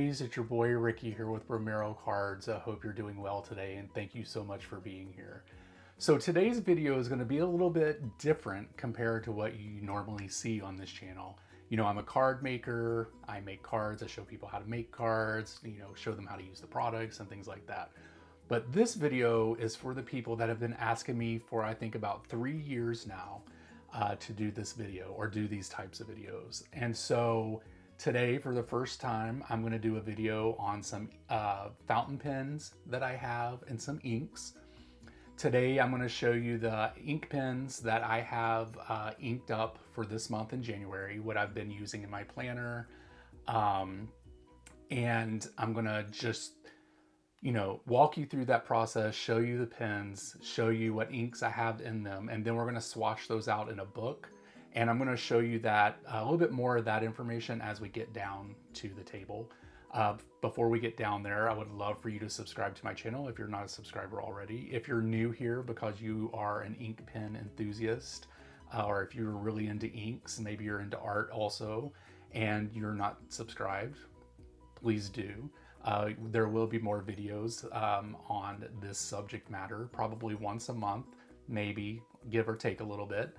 Bromies, it's your boy Ricky here with Romero Cards. I hope you're doing well today and thank you so much for being here. So today's video is going to be a little bit different compared to what you normally see on this channel. You know, I'm a card maker, I make cards, I show people how to make cards, show them how to use the products and things like that. But this video is for the people that have been asking me for I think about 3 years now to do this video or do these types of videos. And so today, for the first time, I'm going to do a video on some fountain pens that I have and some inks. Today, I'm going to show you the ink pens that I have inked up for this month in January, what I've been using in my planner. And I'm going to just, walk you through that process, show you the pens, show you what inks I have in them, and then we're going to swatch those out in a book. And I'm going to show you that a little bit more of that information as we get down to the table. Before we get down there, I would love for you to subscribe to my channel if you're not a subscriber already. If you're new here because you are an ink pen enthusiast, or if you're really into inks, maybe you're into art also, and you're not subscribed, please do. There will be more videos on this subject matter, probably once a month, maybe, give or take a little bit.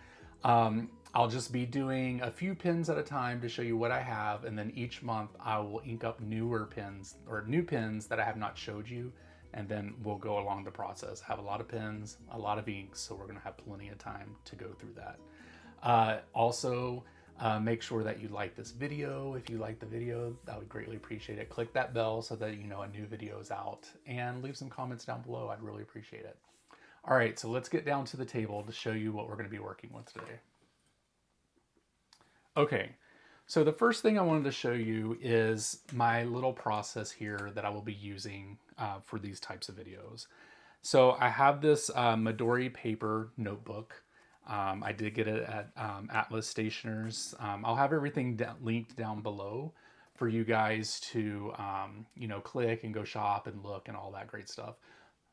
I'll just be doing a few pens at a time to show you what I have, and then each month I will ink up newer pens or new pens that I have not showed you, and then we'll go along the process. I have a lot of pens, a lot of inks, so we're going to have plenty of time to go through that. Also, make sure that you like this video. If you like the video, I would greatly appreciate it. Click that bell so that you know a new video is out, and leave some comments down below. I'd really appreciate it. All right, so let's get down to the table to show you what we're going to be working with today. Okay, so the first thing I wanted to show you is my little process here that I will be using for these types of videos. So I have this Midori paper notebook. I did get it at Atlas Stationers. I'll have everything linked down below for you guys to, click and go shop and look and all that great stuff.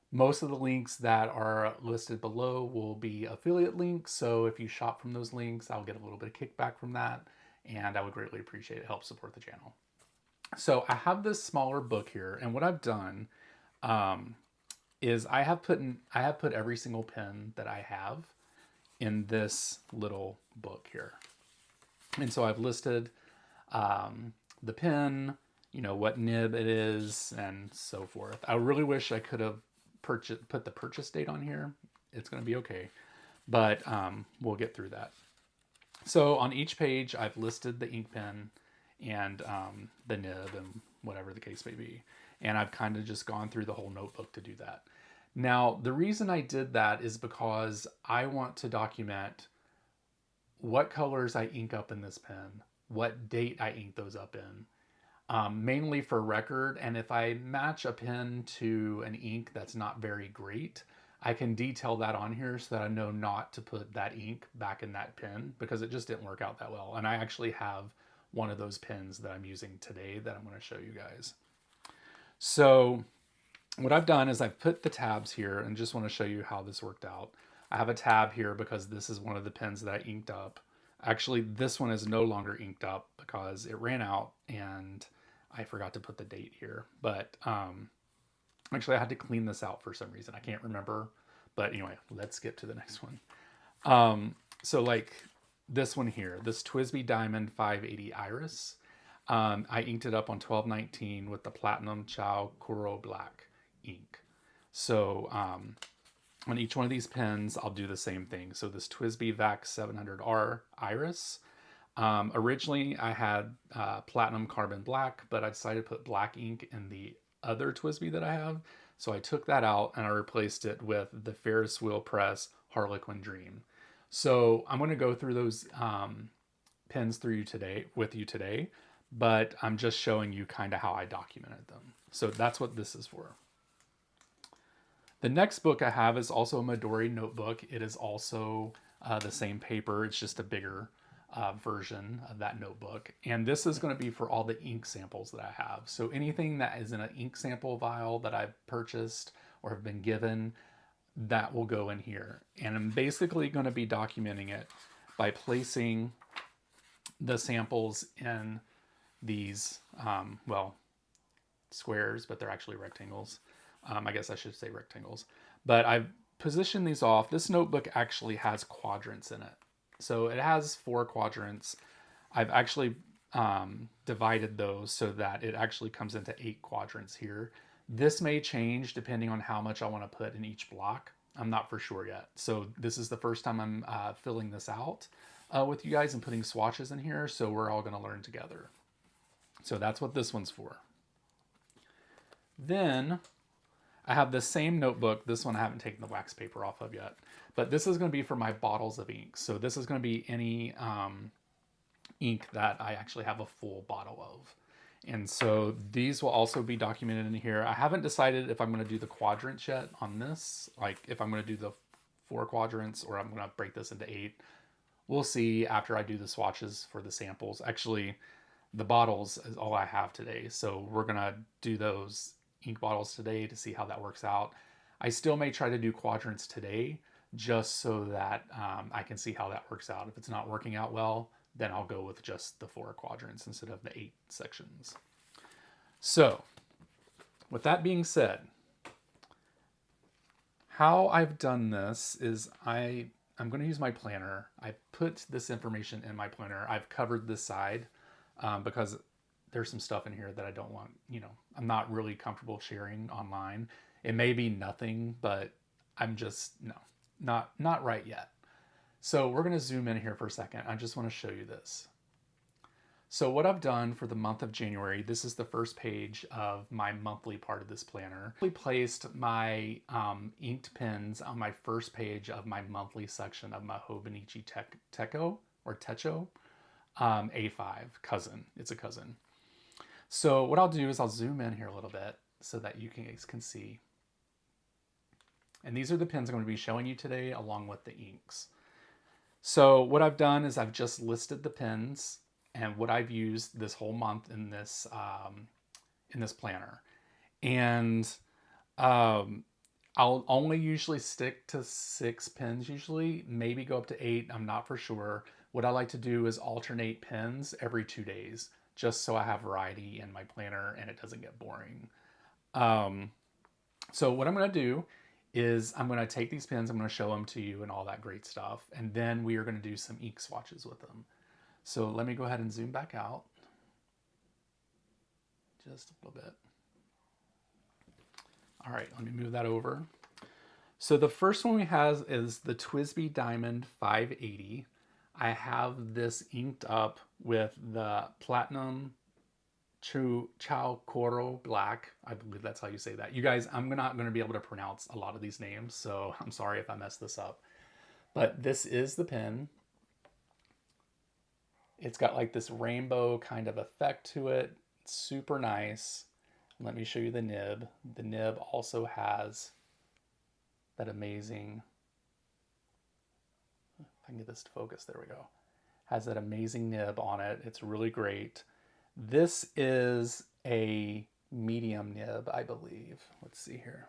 Most of the links that are listed below will be affiliate links, so if you shop from those links, I'll get a little bit of kickback from that, and I would greatly appreciate it. Help support the channel. So I have this smaller book here, and what I've done is I have put every single pen that I have in this little book here. And so I've listed the pen, what nib it is, and so forth. I really wish I could have put the purchase date on here. It's going to be okay, but we'll get through that. So on each page, I've listed the ink pen and the nib and whatever the case may be. And I've kind of just gone through the whole notebook to do that. Now, the reason I did that is because I want to document what colors I ink up in this pen, what date I ink those up in. Mainly for record, and if I match a pen to an ink that's not very great, I can detail that on here so that I know not to put that ink back in that pen because it just didn't work out that well. And I actually have one of those pens that I'm using today that I'm going to show you guys. So what I've done is I've put the tabs here and just want to show you how this worked out. I have a tab here because this is one of the pens that I inked up. Actually, this one is no longer inked up because it ran out and I forgot to put the date here, but actually I had to clean this out for some reason. I can't remember, but anyway, let's get to the next one. So like this one here, this TWSBI Diamond 580 Iris, I inked it up on 1219 with the Platinum Chow Kuro Black ink. So on each one of these pens, I'll do the same thing. So this TWSBI VAX 700R Iris, originally I had Platinum Carbon Black, but I decided to put black ink in the other TWSBI that I have. So I took that out and I replaced it with the Ferris Wheel Press Harlequin Dream. So I'm going to go through those pens with you today, but I'm just showing you kind of how I documented them. So that's what this is for. The next book I have is also a Midori notebook. It is also the same paper. It's just a bigger version of that notebook. And this is going to be for all the ink samples that I have. So anything that is in an ink sample vial that I've purchased or have been given, that will go in here. And I'm basically going to be documenting it by placing the samples in these, well, squares, but they're actually rectangles. I guess I should say rectangles. But I've positioned these off. This notebook actually has quadrants in it. So it has 4 quadrants. I've actually divided those so that it actually comes into 8 quadrants here. This may change depending on how much I want to put in each block. I'm not for sure yet. So this is the first time I'm filling this out with you guys and putting swatches in here. So we're all going to learn together. So that's what this one's for. Then I have the same notebook. This one I haven't taken the wax paper off of yet. But this is going to be for my bottles of ink. So this is going to be any ink that I actually have a full bottle of. And so these will also be documented in here. I haven't decided if I'm going to do the quadrants yet on this, like if I'm going to do the 4 quadrants or I'm going to break this into 8. We'll see after I do the swatches for the samples. Actually, the bottles is all I have today. So we're going to do those ink bottles today to see how that works out. I still may try to do quadrants today just so that I can see how that works out. If it's not working out well, then I'll go with just the 4 quadrants instead of the 8 sections. So with that being said, how I've done this is I'm going to use my planner. I put this information in my planner. I've covered this side because there's some stuff in here that I don't want, I'm not really comfortable sharing online. It may be nothing, but I'm just, not right yet. So we're going to zoom in here for a second. I just want to show you this. So what I've done for the month of January, this is the first page of my monthly part of this planner. I placed my inked pens on my first page of my monthly section of my Hobonichi Techo A5 cousin. It's a cousin. So what I'll do is I'll zoom in here a little bit so that you guys can see. And these are the pens I'm going to be showing you today along with the inks. So what I've done is I've just listed the pens and what I've used this whole month in this planner. And I'll only usually stick to 6 pens usually, maybe go up to 8, I'm not for sure. What I like to do is alternate pens every 2 days, just so I have variety in my planner and it doesn't get boring. So what I'm gonna do is I'm gonna take these pens, I'm gonna show them to you and all that great stuff, and then we are gonna do some ink swatches with them. So let me go ahead and zoom back out just a little bit. All right, let me move that over. So the first one we have is the TWSBI Diamond 580. I have this inked up with the Platinum Chaucoro Black. I believe that's how you say that. You guys, I'm not going to be able to pronounce a lot of these names, so I'm sorry if I mess this up. But this is the pen. It's got like this rainbow kind of effect to it. It's super nice. Let me show you the nib. The nib also has that amazing, if I can get this to focus, there we go. Has that amazing nib on it. It's really great. This is a medium nib, I believe. Let's see here.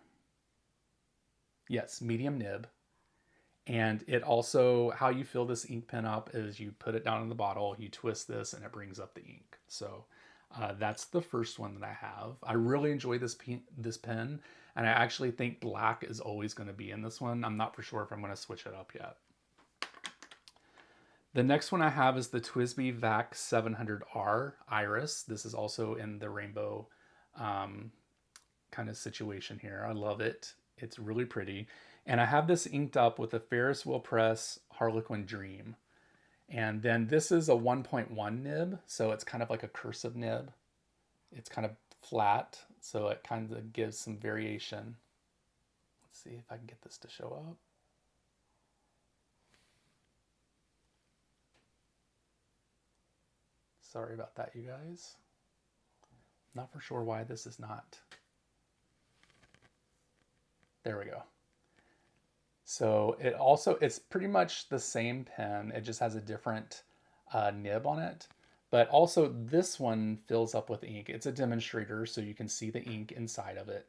Yes, medium nib. And it also, how you fill this ink pen up is you put it down in the bottle, you twist this, and it brings up the ink. So that's the first one that I have. I really enjoy this pen, and I actually think black is always going to be in this one. I'm not for sure if I'm going to switch it up yet. The next one I have is the TWSBI VAC 700R Iris. This is also in the rainbow kind of situation here. I love it. It's really pretty. And I have this inked up with the Ferris Wheel Press Harlequin Dream. And then this is a 1.1 nib, so it's kind of like a cursive nib. It's kind of flat, so it kind of gives some variation. Let's see if I can get this to show up. Sorry about that, you guys. Not for sure why this is not. There we go. So it's pretty much the same pen. It just has a different nib on it. But also this one fills up with ink. It's a demonstrator, so you can see the ink inside of it.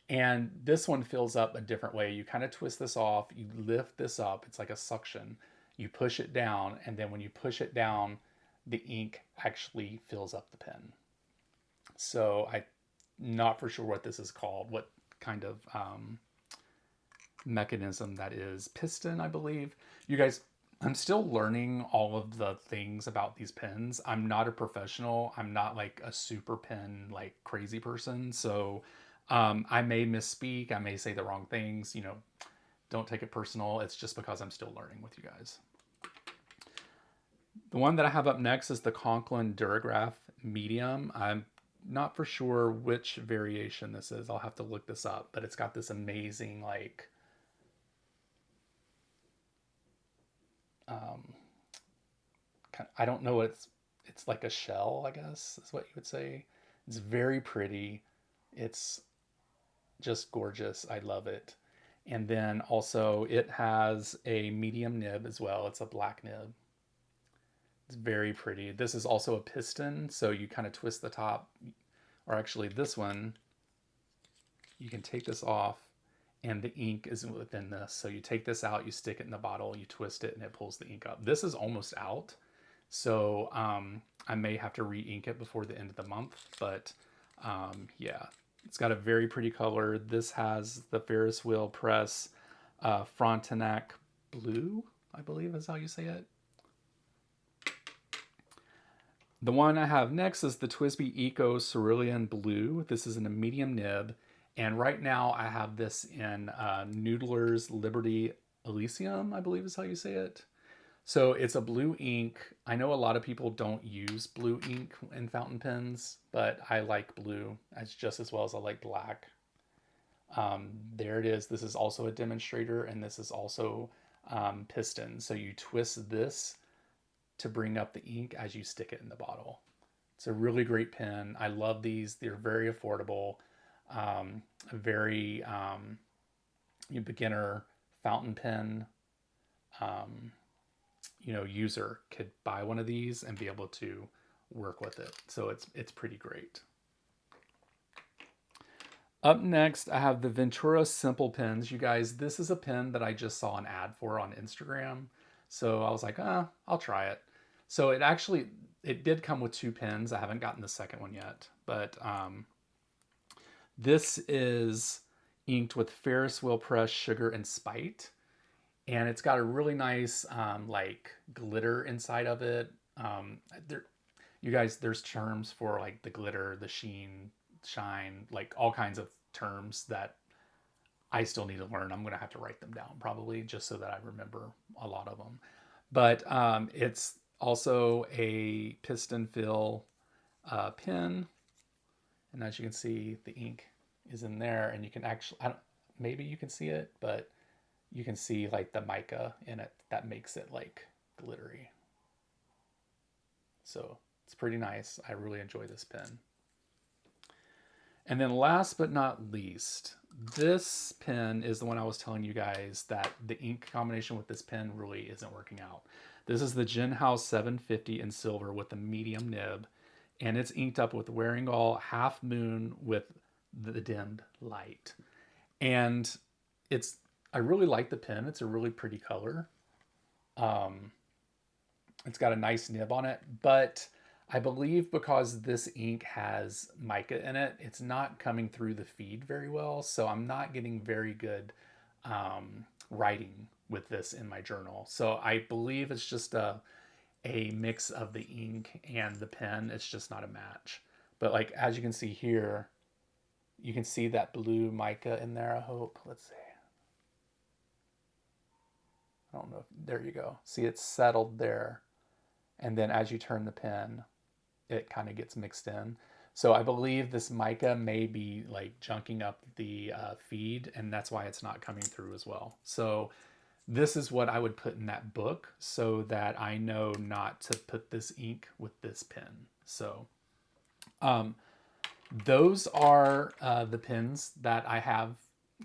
And this one fills up a different way. You kind of twist this off, you lift this up. It's like a suction. You push it down, and then when you push it down, the ink actually fills up the pen. So not for sure what this is called, what kind of mechanism that is. Piston, I believe. You guys, I'm still learning all of the things about these pens. I'm not a professional. I'm not like a super pen like crazy person. So I may misspeak. I may say the wrong things. You know, don't take it personal. It's just because I'm still learning with you guys. The one that I have up next is the Conklin Duragraph Medium. I'm not for sure which variation this is. I'll have to look this up, but it's got this amazing like I don't know what it's like a shell, I guess is what you would say. It's very pretty. It's just gorgeous. I love it. And then also it has a medium nib as well. It's a black nib. It's very pretty. This is also a piston, so you kind of twist the top, or actually this one, you can take this off and the ink is within this. So you take this out, you stick it in the bottle, you twist it, and it pulls the ink up. This is almost out, so I may have to re-ink it before the end of the month, but yeah, it's got a very pretty color. This has the Ferris wheel press Frontenac blue, I believe is how you say it. The one I have next is the TWSBI Eco Cerulean Blue. This is in a medium nib. And right now I have this in Noodler's Liberty Elysium, I believe is how you say it. So it's a blue ink. I know a lot of people don't use blue ink in fountain pens, but I like blue as just as well as I like black. There it is. This is also a demonstrator, and this is also piston. So you twist this to bring up the ink as you stick it in the bottle. It's a really great pen. I love these. They're very affordable. A very beginner fountain pen user could buy one of these and be able to work with it. So it's pretty great. Up next, I have the Ventura Simple Pens. You guys, this is a pen that I just saw an ad for on Instagram. So I was like, I'll try it. So it did come with 2 pens. I haven't gotten the second one yet, but this is inked with Ferris wheel press, sugar, and spite. And it's got a really nice like glitter inside of it. You guys, there's terms for like the glitter, the sheen, shine, like all kinds of terms that I still need to learn. I'm going to have to write them down probably just so that I remember a lot of them. But it's also a piston fill pen. And as you can see, the ink is in there, and you can actually, maybe you can see it, but you can see like the mica in it that makes it like glittery. So it's pretty nice. I really enjoy this pen. And then last but not least, this pen is the one I was telling you guys that the ink combination with this pen really isn't working out. This is the Gin House 750 in silver with a medium nib, and it's inked up with Wearing All Half Moon with the dimmed light. And I really like the pen. It's a really pretty color. It's got a nice nib on it, but I believe because this ink has mica in it, it's not coming through the feed very well. So I'm not getting very good writing with this in my journal. So I believe it's just a mix of the ink and the pen. It's just not a match. But like, as you can see here, you can see that blue mica in there, I hope. Let's see. I don't know. There you go. See, it's settled there. And then as you turn the pen, it kind of gets mixed in. So I believe this mica may be like junking up the feed, and that's why it's not coming through as well. So this is what I would put in that book so that I know not to put this ink with this pen. So those are the pens that I have,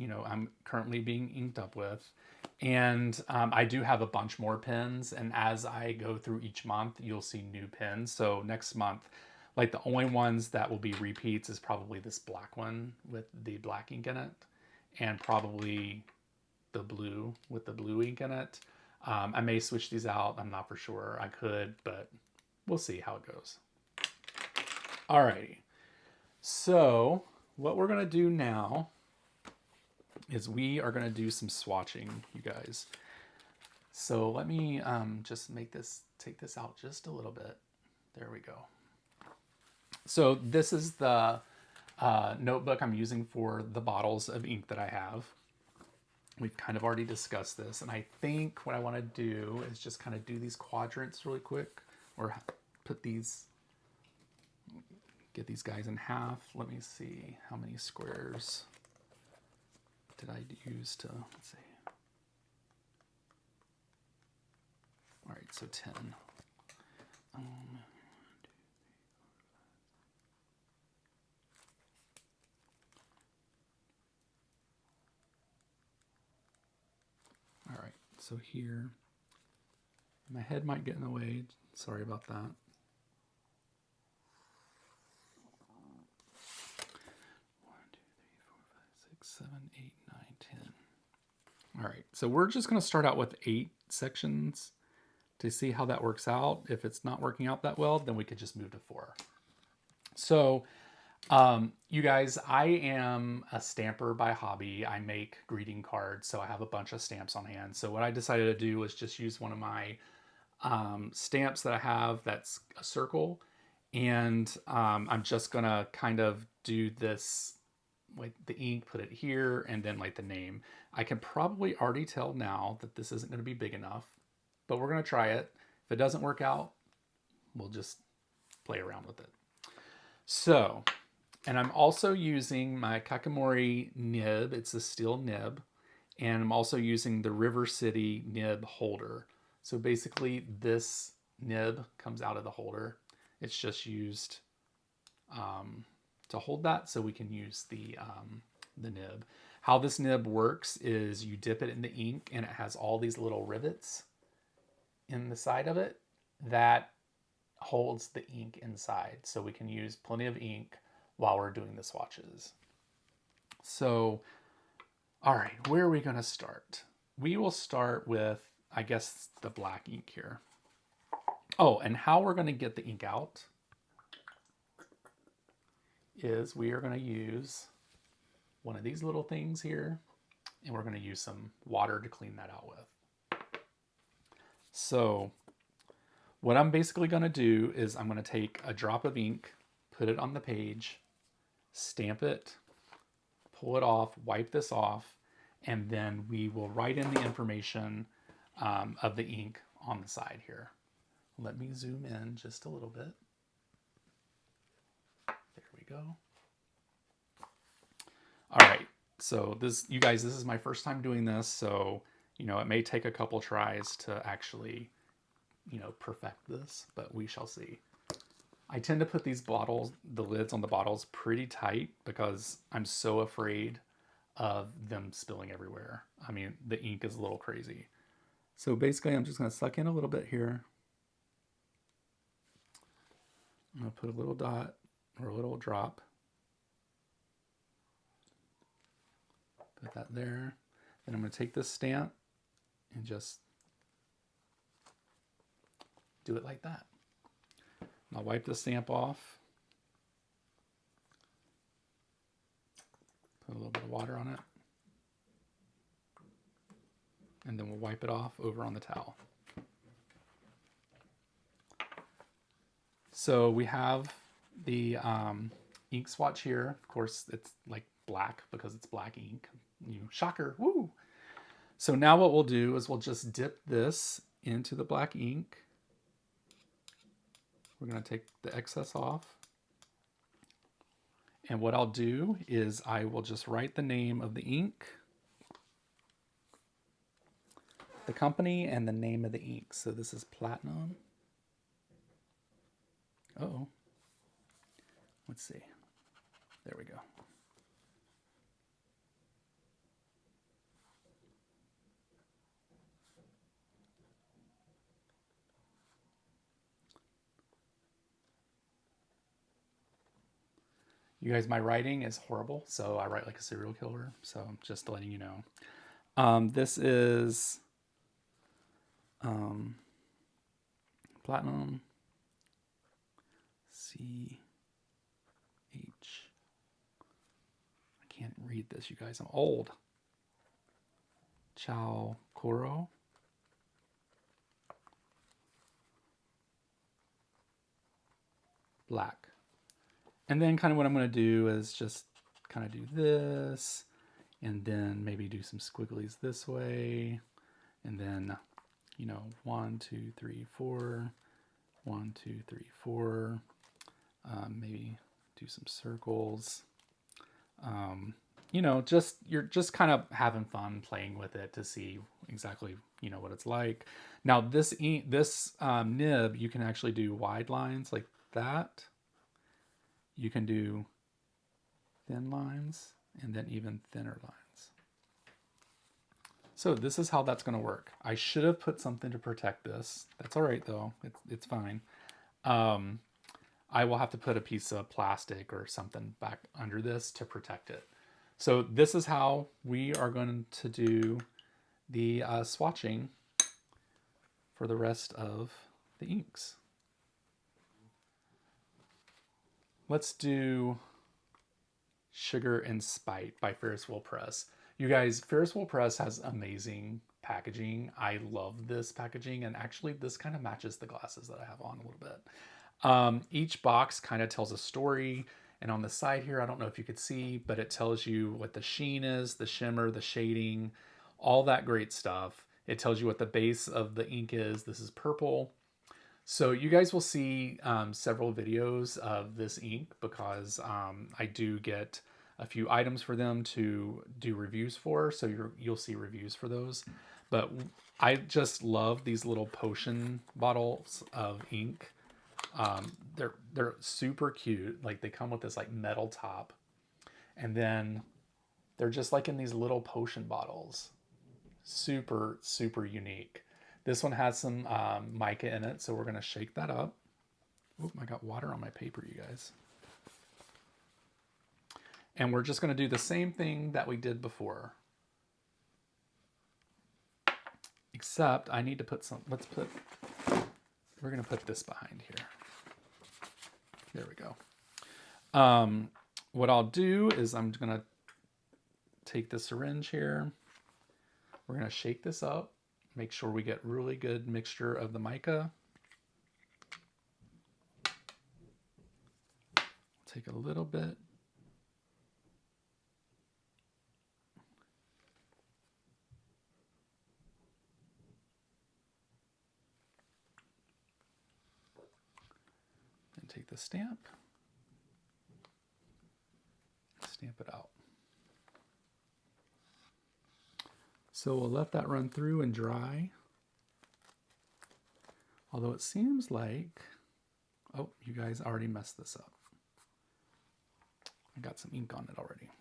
I'm currently being inked up with. And I do have a bunch more pens, and as I go through each month, you'll see new pens. So next month, like the only ones that will be repeats is probably this black one with the black ink in it, and probably the blue with the blue ink in it. I may switch these out. I'm not for sure. I could, but we'll see how it goes. Alrighty. So what we're going to do now is we are going to do some swatching, you guys. So let me just take this out just a little bit. There we go. So this is the notebook I'm using for the bottles of ink that I have. We've kind of already discussed this, and I think what I want to do is just kind of do these quadrants really quick, or put these, get these guys in half. Let me see how many squares did I use to, let's see. All right, so 10. All right, so here, my head might get in the way. Sorry about that. 1, 2, 3, 4, 5, 6, 7, 8, 9, 10. All right, so we're just going to start out with 8 sections to see how that works out. If it's not working out that well, then we could just move to 4. So you guys, I am a stamper by hobby. I make greeting cards, so I have a bunch of stamps on hand. So what I decided to do was just use one of my stamps that I have that's a circle, and I'm just gonna kind of do this, like the ink, put it here, and then like the name. I can probably already tell now that this isn't going to be big enough, but we're going to try it. If it doesn't work out, we'll just play around with it. So, and I'm also using my Kakamori nib. It's a steel nib. And I'm also using the River City nib holder. So basically this nib comes out of the holder. It's just used to hold that, so we can use the nib. How this nib works is you dip it in the ink, and it has all these little rivets in the side of it that holds the ink inside, so we can use plenty of ink while we're doing the swatches. So, all right, where are we going to start? We will start with, I guess, the black ink here. Oh, and how we're going to get the ink out is we are going to use one of these little things here, and we're going to use some water to clean that out with. So what I'm basically going to do is I'm going to take a drop of ink, put it on the page, stamp it, pull it off, wipe this off, and then we will write in the information of the ink on the side here. Let me zoom in just a little bit. There we go. All right, so this, you guys, this is my first time doing this, so, you know, it may take a couple tries to actually, you know, perfect this, but we shall see. I tend to put these bottles, the lids on the bottles, pretty tight because I'm so afraid of them spilling everywhere. I mean, the ink is a little crazy. So basically, I'm just going to suck in a little bit here. I'm going to put a little dot or a little drop. Put that there. Then I'm going to take this stamp and just do it like that. I'll wipe the stamp off. Put a little bit of water on it. And then we'll wipe it off over on the towel. So we have the ink swatch here. Of course, it's like black because it's black ink. You shocker, woo! So now what we'll do is we'll just dip this into the black ink. We're going to take the excess off. And what I'll do is I will just write the name of the ink, the company, and the name of the ink. So this is Platinum. Uh-oh. Let's see. There we go. You guys, my writing is horrible, so I write like a serial killer, so just letting you know. This is Platinum CH can't read this, you guys. I'm old. Ciao Coro. Black. And then kind of what I'm going to do is just kind of do this, and then maybe do some squigglies this way, and then, you know, 1, 2, 3, 4, 1, 2, 3, 4. Maybe do some circles. You know, you're just kind of having fun playing with it to see exactly, you know, what it's like. Now this nib, you can actually do wide lines like that. You can do thin lines and then even thinner lines. So this is how that's going to work. I should have put something to protect this. That's all right though. It's fine. I will have to put a piece of plastic or something back under this to protect it. So this is how we are going to do the swatching for the rest of the inks. Let's do Sugar and Spite by Ferris Wheel Press. You guys, Ferris Wheel Press has amazing packaging. I love this packaging, and actually this kind of matches the glasses that I have on a little bit. Each box kind of tells a story, and on the side here, I don't know if you could see, but it tells you what the sheen is, the shimmer, the shading, all that great stuff. It tells you what the base of the ink is. This is purple. So you guys will see several videos of this ink because I do get a few items for them to do reviews for. So you'll see reviews for those. But I just love these little potion bottles of ink. They're super cute. Like they come with this like metal top, and then they're just like in these little potion bottles. Super, super unique. This one has some mica in it, so we're going to shake that up. Oop, I got water on my paper, you guys. And we're just going to do the same thing that we did before. Except I need to put some, we're going to put this behind here. There we go. What I'll do is I'm going to take the syringe here. We're going to shake this up. Make sure we get really good mixture of the mica. Take a little bit. And take the stamp. Stamp it out. So we'll let that run through and dry. Although it seems like, oh, you guys already messed this up. I got some ink on it already.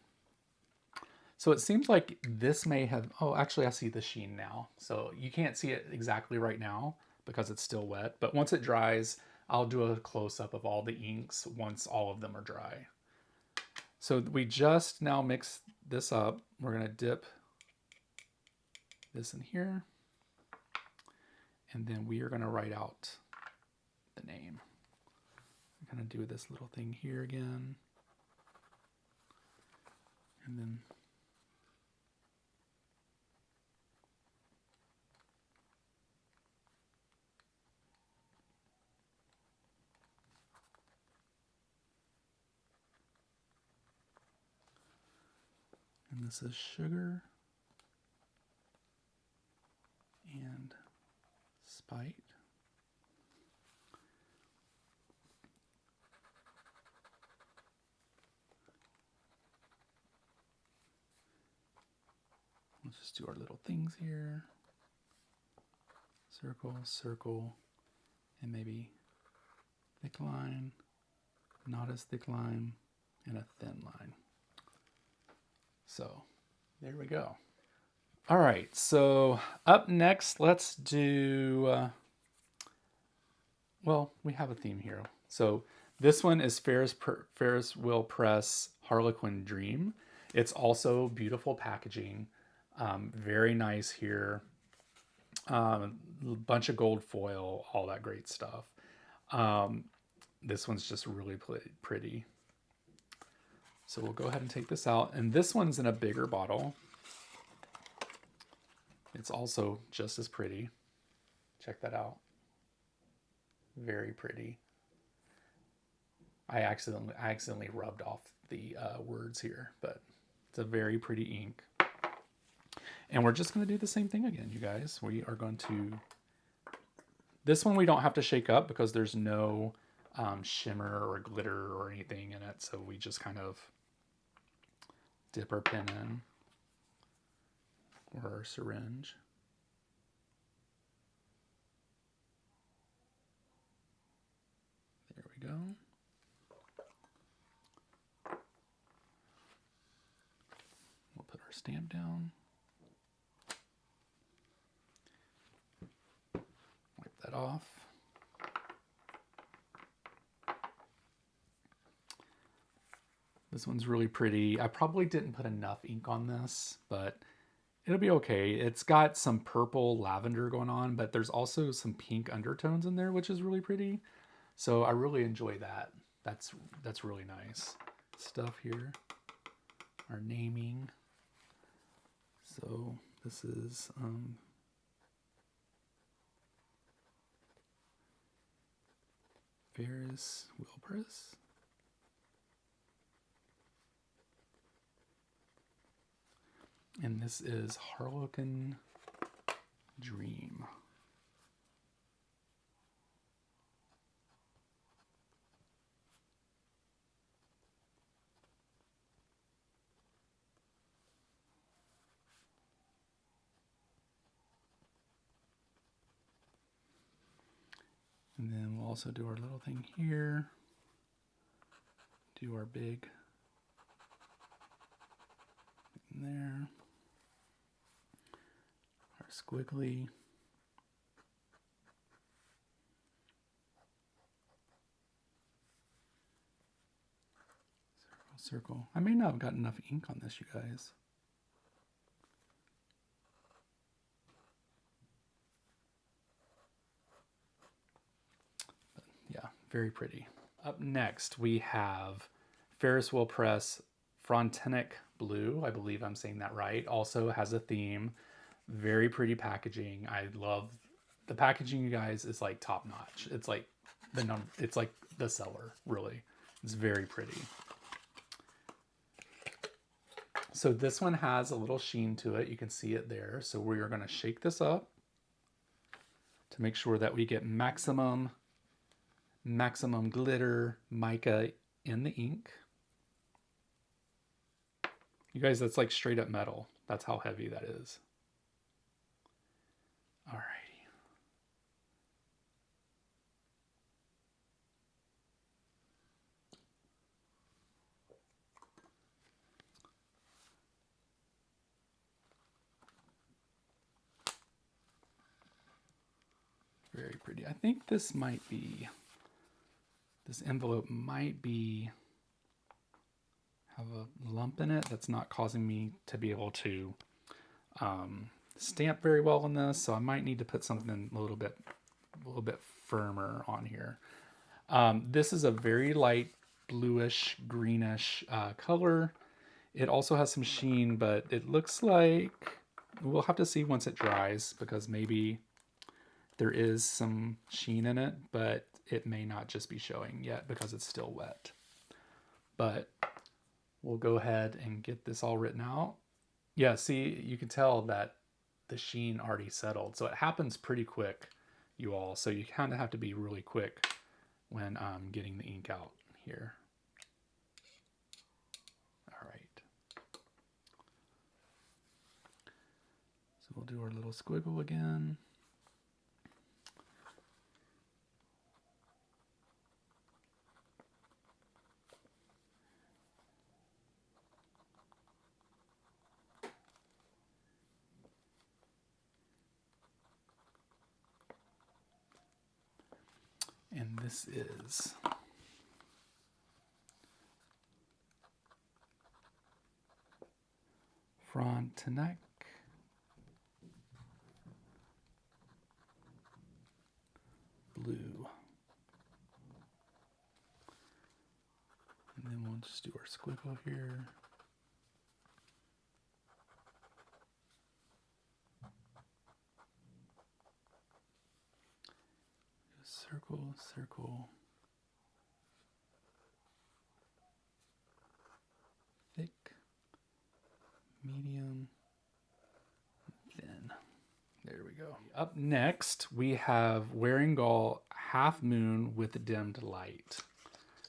So it seems like this may have, oh, actually I see the sheen now. So you can't see it exactly right now because it's still wet, but once it dries, I'll do a close-up of all the inks once all of them are dry. So we just now mix this up. We're gonna dip this in here, and then we are going to write out the name. I'm going to do this little thing here again, and then this is Sugar and Spite. Let's just do our little things here. Circle, circle, and maybe thick line, not as thick line, and a thin line. So there we go. All right, so up next, let's do, well, we have a theme here. So this one is Ferris Wheel Press Harlequin Dream. It's also beautiful packaging, very nice here. Bunch of gold foil, all that great stuff. This one's just really pretty. So we'll go ahead and take this out. And this one's in a bigger bottle. It's also just as pretty. Check that out. Very pretty. I accidentally rubbed off the words here, but it's a very pretty ink. And we're just going to do the same thing again, you guys. We are going to... This one we don't have to shake up because there's no shimmer or glitter or anything in it. So we just kind of dip our pen in, or our syringe. There we go. We'll put our stamp down. Wipe that off. This one's really pretty. I probably didn't put enough ink on this, but it'll be okay. It's got some purple lavender going on, but there's also some pink undertones in there, which is really pretty. So I really enjoy that. That's really nice stuff here. Our naming. So this is Ferris Wilpris. And this is Harlequin Dream. And then we'll also do our little thing here. Do our big in there. Our squiggly. Circle. I may not have got enough ink on this, you guys. But yeah, very pretty. Up next, we have Ferris Wheel Press Frontenic Blue. I believe I'm saying that right. Also has a theme. Very pretty packaging. I love the packaging, you guys, is like top notch. It's like it's like the seller, really. It's very pretty. So this one has a little sheen to it. You can see it there. So we are going to shake this up to make sure that we get maximum glitter mica in the ink. You guys, that's like straight up metal. That's how heavy that is. All right. Very pretty. I think this envelope might have a lump in it that's not causing me to be able to stamp very well on this. So I might need to put something a little bit firmer on here. This is a very light bluish greenish color. It also has some sheen, but it looks like we'll have to see once it dries, because maybe there is some sheen in it, but it may not just be showing yet because it's still wet. But we'll go ahead and get this all written out. Yeah, see, you can tell that the sheen already settled. So it happens pretty quick, you all. So you kind of have to be really quick when getting the ink out here. All right. So we'll do our little squiggle again. And this is Frontenac Blue. And then we'll just Just do our squiggle here. Circle, circle. Thick, medium, thin. There we go. Up next, we have Wearing Gall Half Moon with Dimmed Light.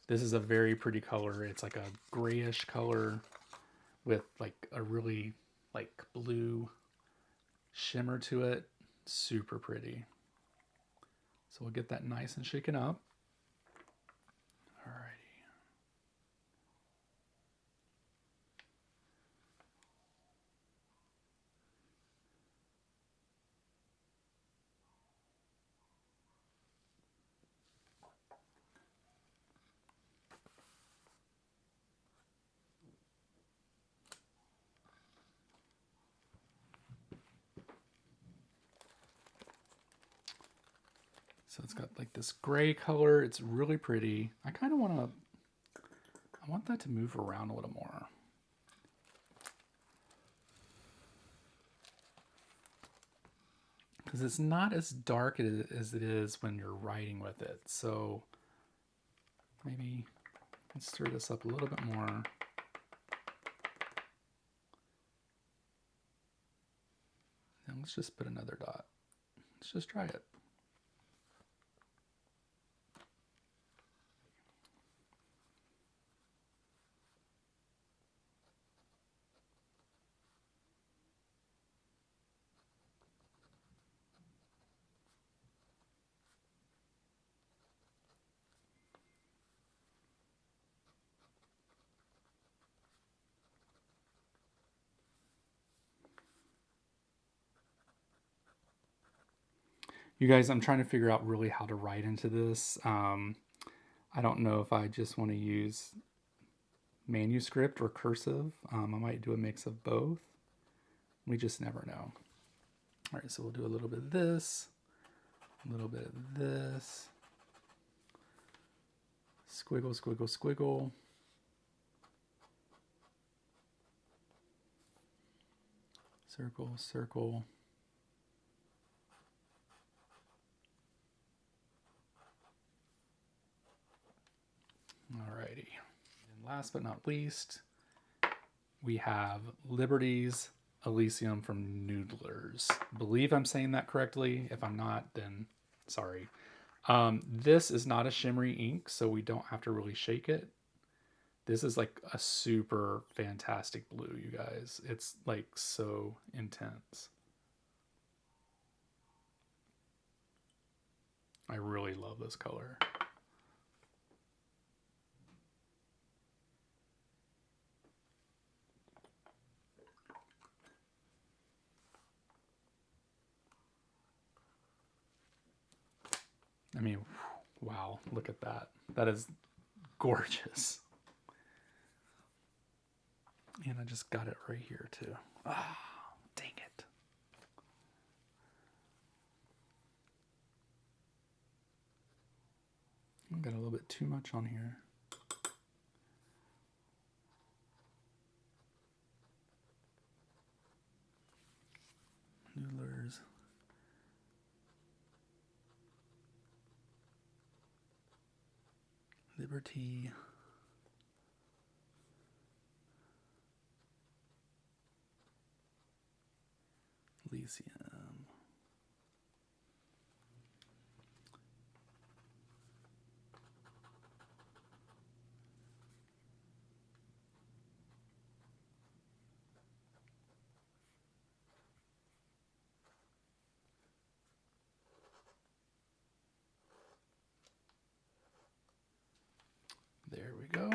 This is a very pretty color. It's like a grayish color with like a really like blue shimmer to it. Super pretty. So we'll get that nice and shaken up. Alrighty. So it's got like this gray color. It's really pretty. I kind of want that to move around a little more. Because it's not as dark as it is when you're writing with it. So maybe let's stir this up a little bit more. And let's just put another dot. Let's just try it. You guys, I'm trying to figure out really how to write into this. I don't know if I just want to use manuscript or cursive. I might do a mix of both. We just never know. All right, so we'll do a little bit of this, a little bit of this. Squiggle, squiggle, squiggle. Circle, circle. Alrighty. And last but not least, we have Liberty's Elysium from Noodlers. Believe I'm saying that correctly. If I'm not, then sorry. This is not a shimmery ink, so we don't have to really shake it. This is like a super fantastic blue, you guys. It's like so intense. I really love this color. I mean, wow, look at that. That is gorgeous. And I just got it right here too. Ah, dang it. I've got a little bit too much on here. Noodlers. Liberty. Elysium. There we go.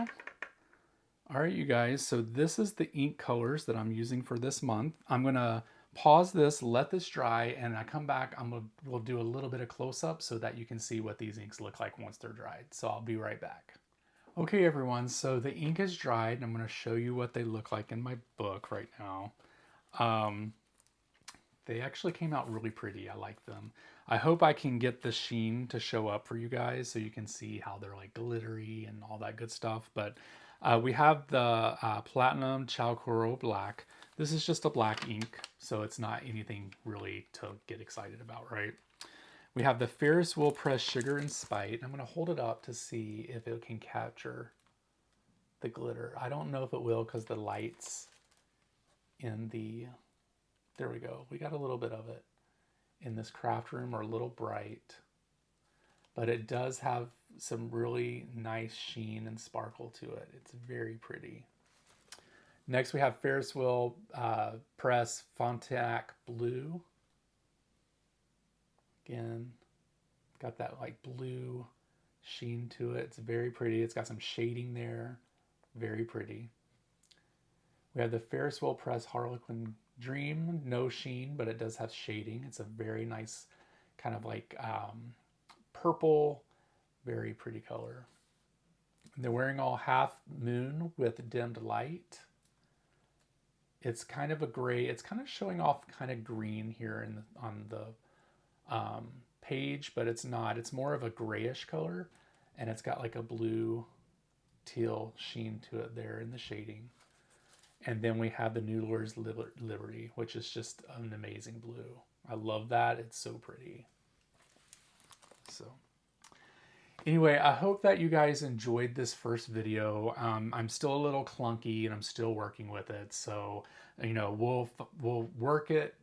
All right, you guys, so this is the ink colors that I'm using for this month. I'm gonna pause this, let this dry, and I come back, we'll do a little bit of close-up so that you can see what these inks look like once they're dried. So I'll be right back. Okay, everyone, so the ink is dried, and I'm gonna show you what they look like in my book right now. They actually came out really pretty. I like them. I hope I can get the sheen to show up for you guys so you can see how they're like glittery and all that good stuff. But We have the Platinum Chalcoro Black. This is just a black ink, so it's not anything really to get excited about, right? We have the Ferris Wheel Press Sugar and Spite. I'm going to hold it up to see if it can capture the glitter. I don't know if it will because the lights in the... There we go. We got a little bit of it in this craft room are a little bright, but it does have some really nice sheen and sparkle to it. It's very pretty. Next we have Ferris Wheel Press Fontac Blue. Again, got that like blue sheen to it. It's very pretty. It's got some shading there. Very pretty. We have the Ferris Wheel Press Harlequin Dream. No sheen, but it does have shading. It's a very nice kind of like purple, very pretty color. And they're wearing all Half Moon with Dimmed Light. It's kind of a gray. It's kind of showing off kind of green here in on the page, but it's not. It's more of a grayish color, and it's got like a blue teal sheen to it there in the shading. And then we have the New Lures Liberty, which is just an amazing blue. I love that. It's so pretty. So anyway, I hope that you guys enjoyed this first video. I'm still a little clunky and I'm still working with it. So, you know, we'll work it,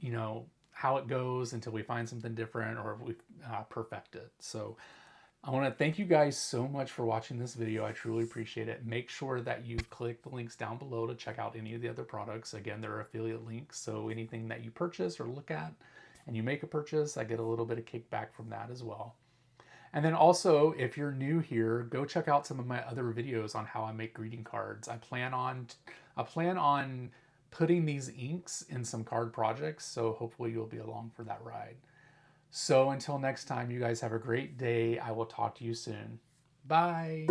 you know, how it goes until we find something different or we perfect it. So I want to thank you guys so much for watching this video. I truly appreciate it. Make sure that you click the links down below to check out any of the other products. Again, they're affiliate links. So anything that you purchase or look at and you make a purchase, I get a little bit of kickback from that as well. And then also, if you're new here, go check out some of my other videos on how I make greeting cards. I plan on putting these inks in some card projects, so hopefully you'll be along for that ride. So until next time, you guys have a great day. I will talk to you soon. Bye.